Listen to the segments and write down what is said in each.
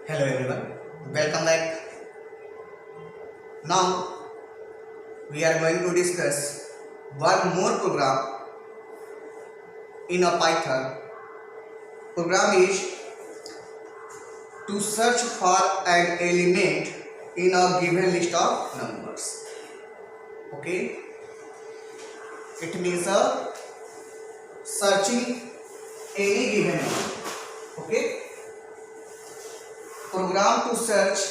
Hello everyone, welcome back. Now we are going to discuss one more program in a Python. Program is to search for an element in a given list of numbers. Okay, it means searching any given number. Okay, program to search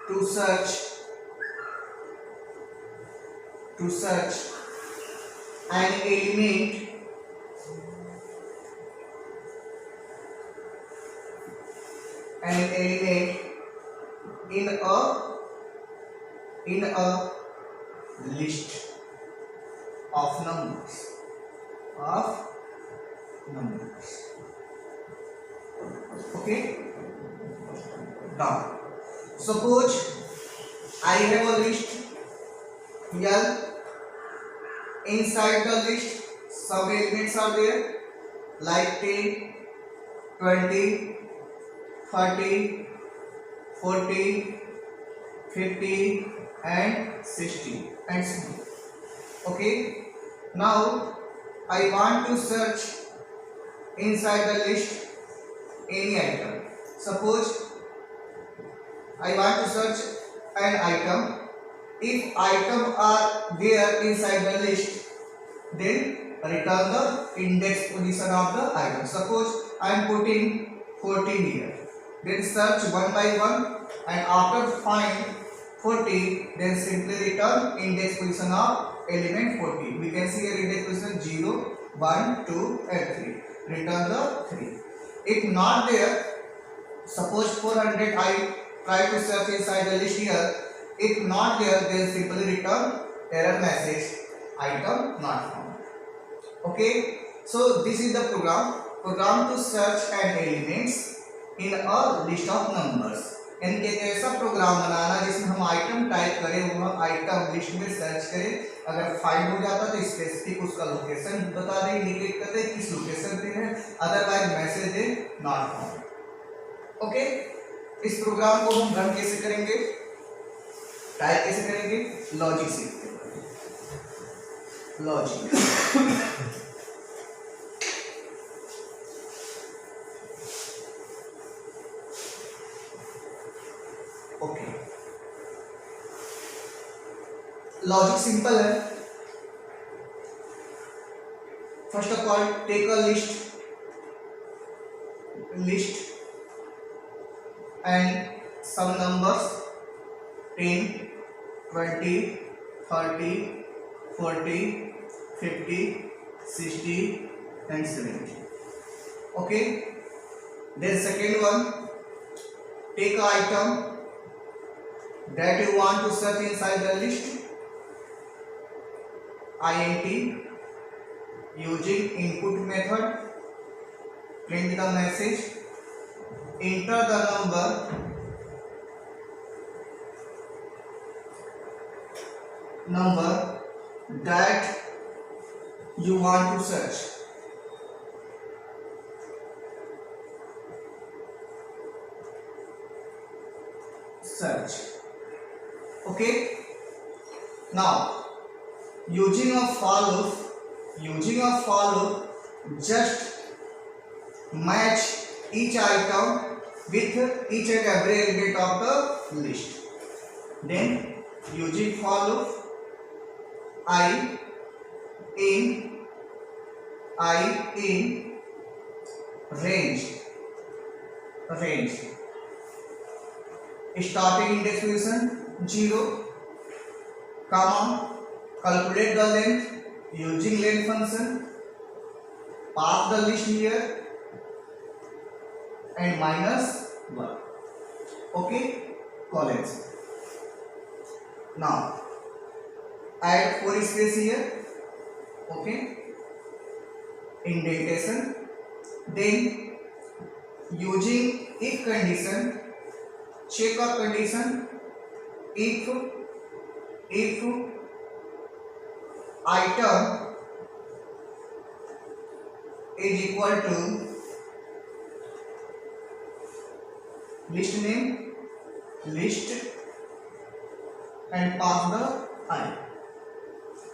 to search to search an element in a list of numbers. Okay, now suppose I have a list L. Inside the list some elements are there like 10, 20, 30, 40, 50 and 60 and so on. Okay, now I want to search inside the list any item. Suppose I want to search an item. If items are there inside the list, then return the index position of the item. Suppose I am putting 14 here. Then search one by one, and after find 40, then simply return index position of element 40. We can see here index position 0, 1, 2 and 3. Return the 3. If not there, suppose 400 I try to search inside the list here. If not there, then simply return error message item not found. Okay, so this is the program to search an elements in a list of numbers. यानी कि एक ऐसा programme बनाना जिसमें हम item type करें, वो item list में search करें, अगर फाइंड हो जाता तो स्पेसिफिक उसका लोकेशन बता दें, इंडिकेट कर दें किस लोकेशन पे है, otherwise message they not found. Okay, इस प्रोग्राम को हम रन कैसे करेंगे, टाइप कैसे करेंगे, लॉजिक सीखते हैं. लॉजिक ओके, लॉजिक सिंपल है. First of all take a list and some numbers 10, 20, 30, 40, 50, 60 and 70. Okay, then second one, take an item that you want to search inside the list, int, using input method, print the message, enter the number that you want to search. Okay, now using a for loop just match each item with each and every element of the list. Then using for loop, I in range starting index position 0, comma, calculate the length using length function, pass the list here and -1. Okay, college. Now add 4 space here. Okay, indentation. Then using if condition, check a condition if item is equal to list name, list and pass the I.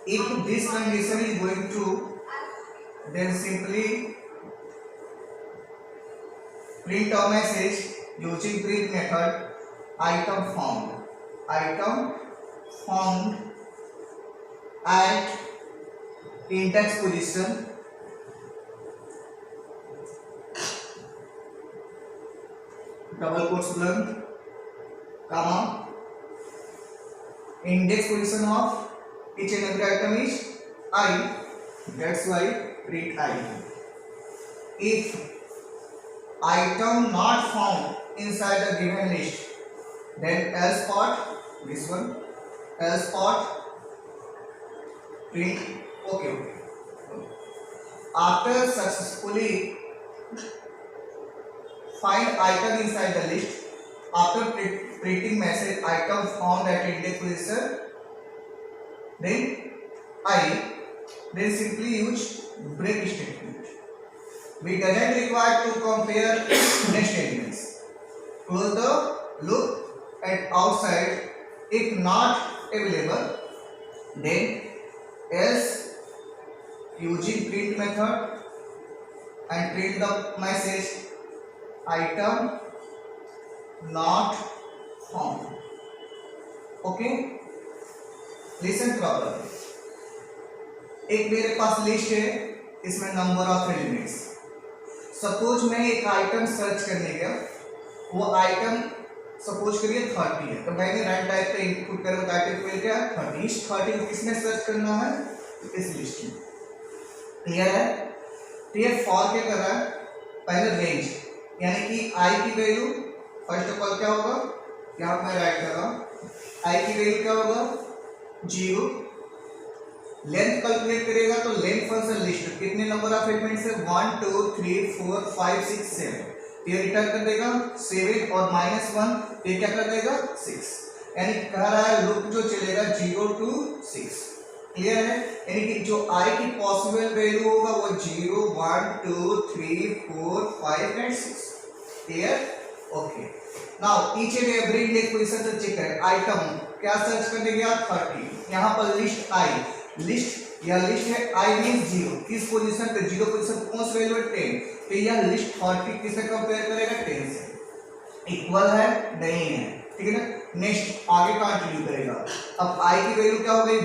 If this condition is going true, then simply print a message using print method item found at index position double quotes blank comma index position of each and every item is I, that's why print I. If item not found inside the given list, then else part, this one, else part print okay. After successfully find item inside the list, after printing message item found at index position, then simply use break statement. We doesn't require to compare next elements. Close the loop and outside. If not available, then else using print method and print the message item not found. Okay, listen properly. एक मेरे पास list है, इसमें number of elements. Suppose मैं एक item search करने गया, वो item suppose करिए 30 है, तो मैंने रन टाइप पे इनपुट करा, टाइप मिल गया 30. इस 30 को किसमें सर्च करना है? इस लिस्ट में. क्लियर है? तो ये फॉर क्या कर रहा है? पहले रेंज, यानी कि आई की वैल्यू फर्स्ट ऑफ ऑल क्या होगा, यहाँ पर राइट कर रहा हूँ, आई की वैल्यू क्या होगा 0. लेंथ कैलकुलेट करेगा तो लेंथ फंक्शन लिस्ट कितने नंबर ऑफ एलिमेंट्स है 1 2 3 4 5 6 7, ये रिटर्न कर देगा 7 और -1 ये क्या कर देगा 6. यानी कह रहा है लूप जो चलेगा 0 to 6. क्लियर है? यानी कि जो आई की पॉसिबल वैल्यू होगा वो 0 1 2 3 4 5 and 6. Clear? Okay. Now each and every index position से चेक करें. आइटम क्या सर्च करने गया 30, यहाँ पर लिस्ट आई, लिस्ट या लिस्ट है आई मीन 0, किस पोजीशन पे 0 पोजीशन कौन सी वैल्यू है 10, तो यह लिस्ट 30 किससे कंपेयर करेगा 10 से. इक्वल है नहीं है, ठीक है ना. नेक्स्ट आगे कंटिन्यू करेगा. अब आई की वैल्यू क्या हो गई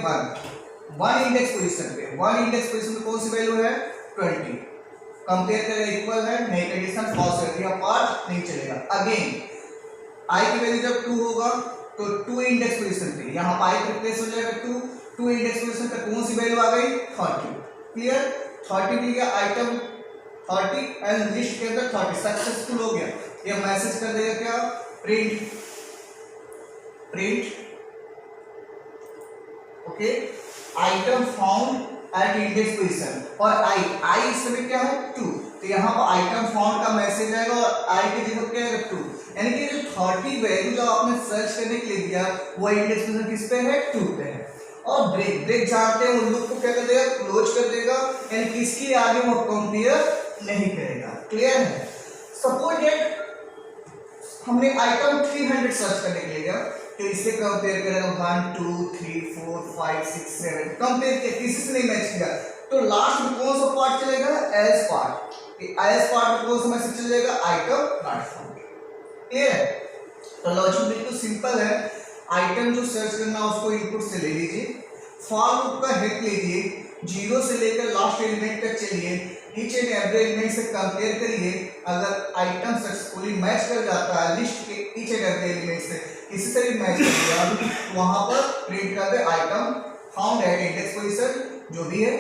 1 इंडेक्स पोजीशन पे, 1 इंडेक्स पोजीशन पे कौन सी वैल्यू है 20, कंपेयर करेगा इक्वल है नहीं, कंडीशन फॉल्स है, यह पार्ट नहीं चलेगा. अगेन आई की वैल्यू जब 2 होगा तो 2 इंडेक्स पोजीशन पे, यहाँ पर आई का रिप्लेस हो जाएगा 2 इंडेक्स पोजीशन पे कौन सी वैल्यू आ गई 30. क्लियर? 30 मिल गया, आइटम 30 एंड लिस्ट के अंदर 30 सक्सेसफुल हो गया. ये मैसेज कर देगा क्या print okay item found at index position. और आई इस समय क्या है 2, तो यहाँ पर आइटम फाउंड का मैसेज आएगा और आई की जगह क्या है 2. यानी कि जो 30 वैल्यू जो आपने सर्च करने के लिए दिया वो इंडेक्स पोजीशन किस पे है 2 पे है. और ब्रेक जानते हैं उन लूप को क्या कर देगा क्लोज कर देगा, यानी किसकी आगे वो कंपेयर नहीं करेगा. क्लियर है? सपोज दैट हमने आइटम 300 सर्च करने के लिए गया, तो इससे कंपेयर करेगा 1 2 3 4 5 6 7, कंपेयर किया किसी से नहीं मैच किया, तो लास्ट में कौन सा पार्ट चलेगा एल्स पार्ट. एल्स पार्ट में कौन सा मैसेज चलेगा आइटम नॉट फाउंड. क्लियर है? तो लॉजिक बिल्कुल सिंपल है. आइटम जो सर्च करना उसको इनपुट से ले लीजिए, फॉर लूप का हेल्प लीजिए, 0 से लेकर लास्ट एलिमेंट तक चलिए, ईच एंड एवरी एलिमेंट से कंपेयर करिए. अगर आइटम सक्सेसफुली मैच कर जाता है लिस्ट के ईच एंड एवरी एलिमेंट से, किसी से भी मैच कर गया, वहां पर प्रिंट कर दे item found at index position जो भी है,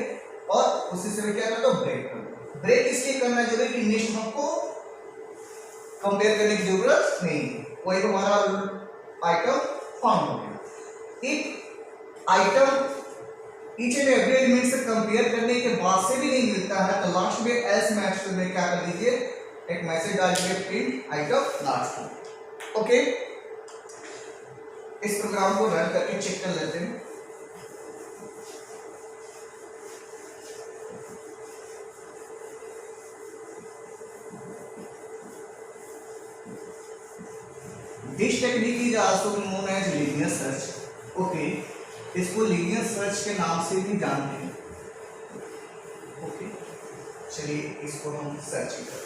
और उसी से क्या कर दो ब्रेक कर दो. ब्रेक इसलिए करना जरूरी कि नेक्स्ट हमको कंपेयर करने की जरूरत नहीं है, वही हमारा आइटम फाउंड हो गया. एक item each and every element से कंपेयर करने के बाद से भी नहीं मिलता है, तो लास्ट में एल्स मैच में क्या कर दीजिए एक मैसेज डाल दीजिए print item not found. Okay, इस प्रोग्राम को रन करके चेक कर लेते हैं. Is also known as linear search. Okay, इसको लीनियर सर्च के नाम से भी जानते हैं। ओके, चलिए इसको हम सर्च करें।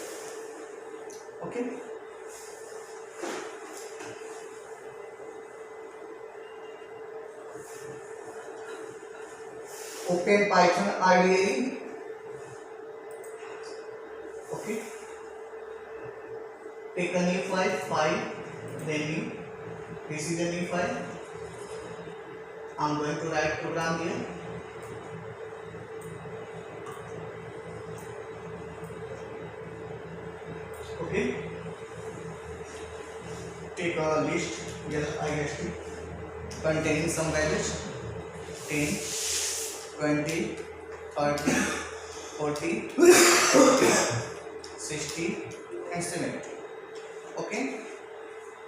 Okay, open Python IDE। Okay, take a new file, then new, this is a new file. I'm going to write program here. Okay, take a list, list containing some values 10, 20, 30, 40, 60 and 70. Okay,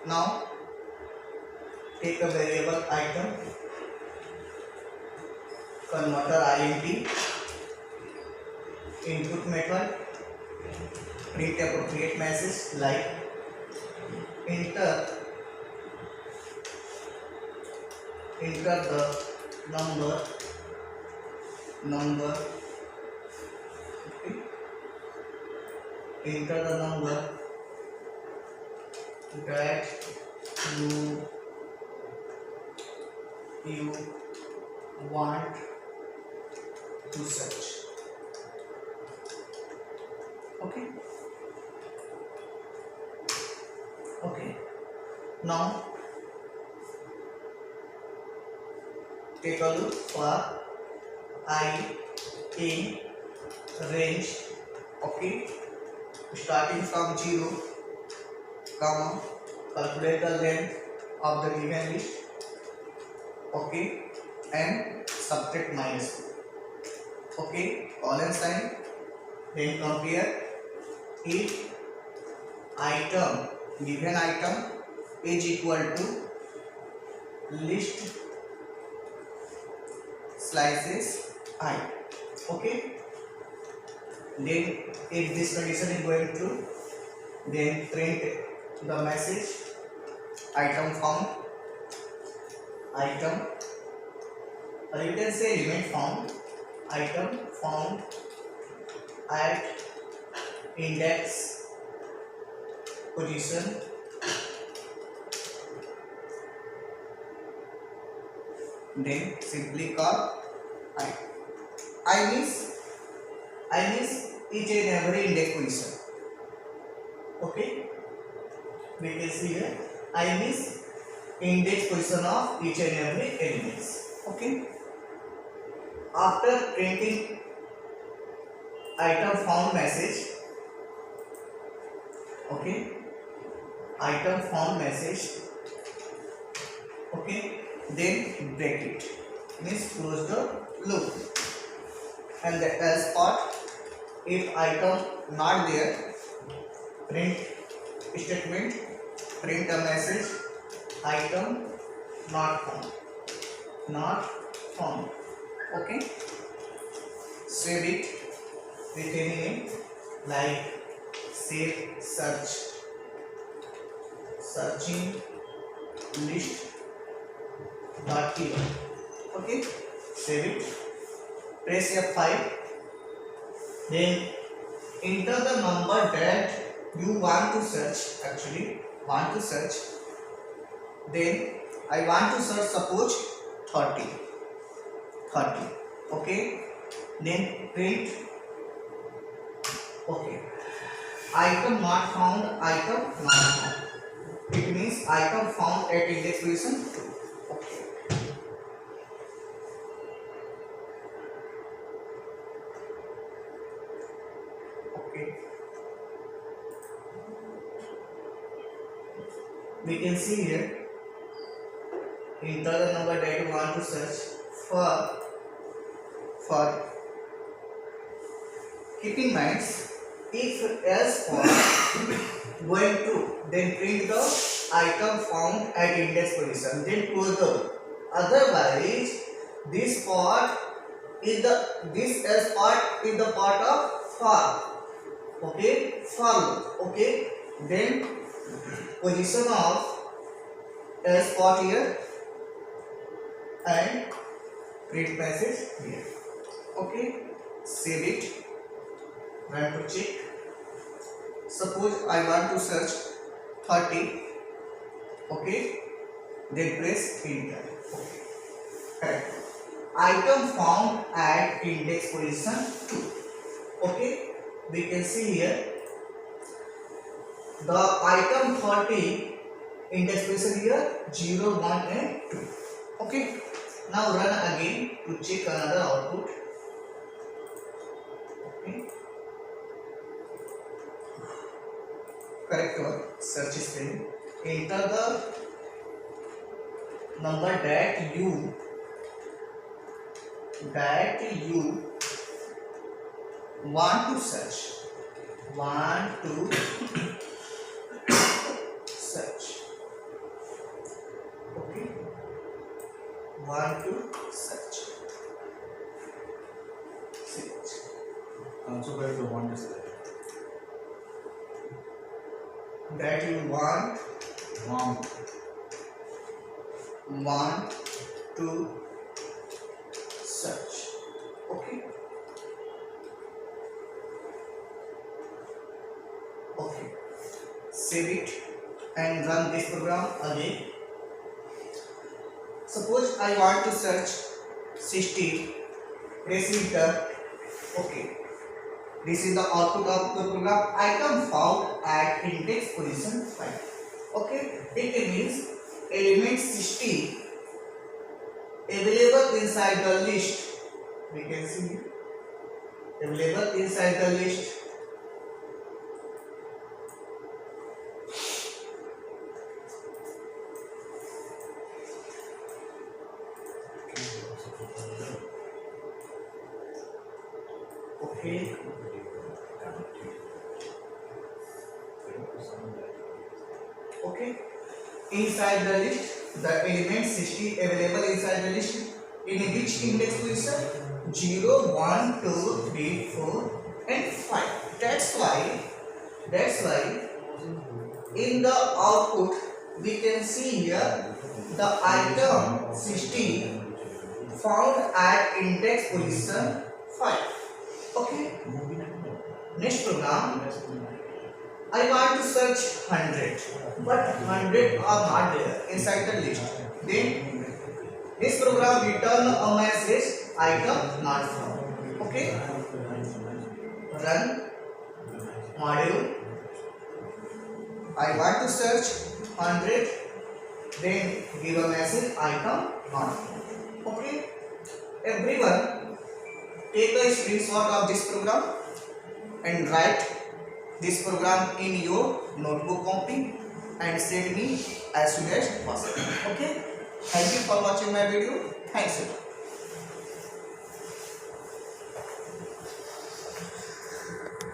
now take a variable item, converter int, input method, print appropriate message like enter the number, okay, enter the number that you want to search. Okay, now take a look for I in range. Okay, starting from 0, comma, calculate the length of the given list. Okay, and subtract -2. Okay, colon sign, then compare if item, given item is equal to list slices I. Okay, then if this condition is going true, then print the message item found, item, or you can say element found, item found at index position then simply call I means each and every index position. Okay, we can see here I means index position of each and every elements. Okay, after printing item found message, okay, item found message, okay, then break it, means close the loop, and the else part, if item not there, print statement, print a message item not found. Okay, save it with any name like save searching list .py. Okay, save it, press F5, then enter the number that you want to search, then I want to search, suppose 30. Okay, then print, okay, item not found, it means item found at index position 2. Okay, we can see here, enter the number that you want to search for keep in mind, if else for going to, then print the item found at index position, then close the loop. Otherwise this else part is the part of for. Okay, for loop. Okay, then position of a spot here and read passage here. Okay, save it, run to check. Suppose I want to search 30. Okay, then press enter. Okay, correct. Item found at index position 2. Okay, we can see here the item 30 index position here 0, 1 and 2. Okay, now run again to check another output. Okay, correct one. Search string, enter the number that you want to search. Okay, want to search. Also, where the one is there. That you want to search. Okay, okay, save it and run this program again. Suppose I want to search 60, press enter. Okay, this is the output of the program. Item found at index position 5. Okay, it means element 60 available inside the list. We can see available inside the list. Okay, okay, inside the list the element 60 available inside the list in which index position 0, 1, 2, 3, 4 and 5. That's why in the output we can see here the item 60 found at index position 5. Okay, next program. I want to search 100, but 100 are not there inside the list. Then this program return a message item not found. Okay, run module. I want to search 100, then give a message item not found. Okay, everyone take a screenshot of this program and write this program in your notebook copy and send me as soon as possible. Okay, thank you for watching my video. Thanks a lot.